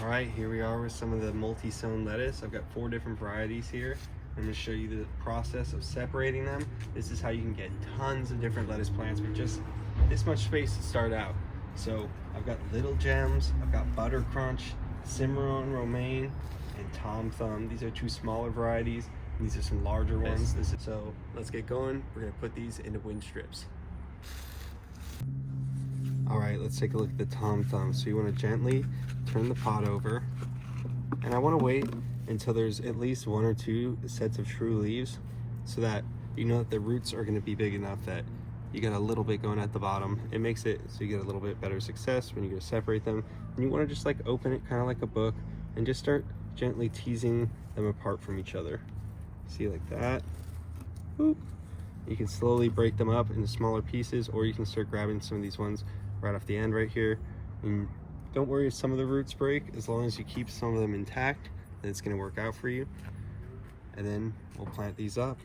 right, here we are with some of the multi-sown lettuce. I've got 4 different varieties here. I'm going to show you the process of separating them. This is how you can get tons of different lettuce plants with just this much space to start out. So I've got Little Gems, I've got Butter Crunch, Cimarron Romaine, and Tom Thumb. These are 2 smaller varieties. These are some larger ones. So let's get going. We're going to put these into wind strips. All right, let's take a look at the Tom Thumb. So you want to gently turn the pot over, and I want to wait until there's at least 1 or 2 sets of true leaves, so that you know that the roots are going to be big enough that you got a little bit going at the bottom. It makes it so you get a little bit better success when you go to separate them. And you want to just like open it kind of like a book and just start gently teasing them apart from each other. See, like that. Boop. You can slowly break them up into smaller pieces, or you can start grabbing some of these ones right off the end right here. And don't worry if some of the roots break, as long as you keep some of them intact, then it's going to work out for you. And then we'll plant these up.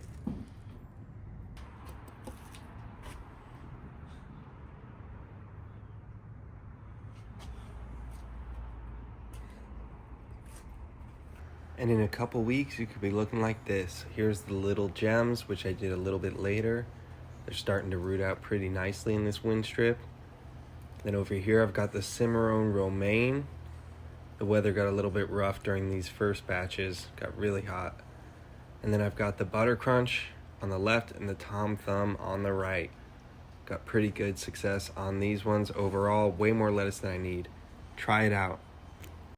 And in a couple weeks, you could be looking like this. Here's the Little Gems, which I did a little bit later. They're starting to root out pretty nicely in this wind strip. Then over here, I've got the Cimarron Romaine. The weather got a little bit rough during these first batches, got really hot. And then I've got the Butter Crunch on the left and the Tom Thumb on the right. Got pretty good success on these ones overall, way more lettuce than I need. Try it out.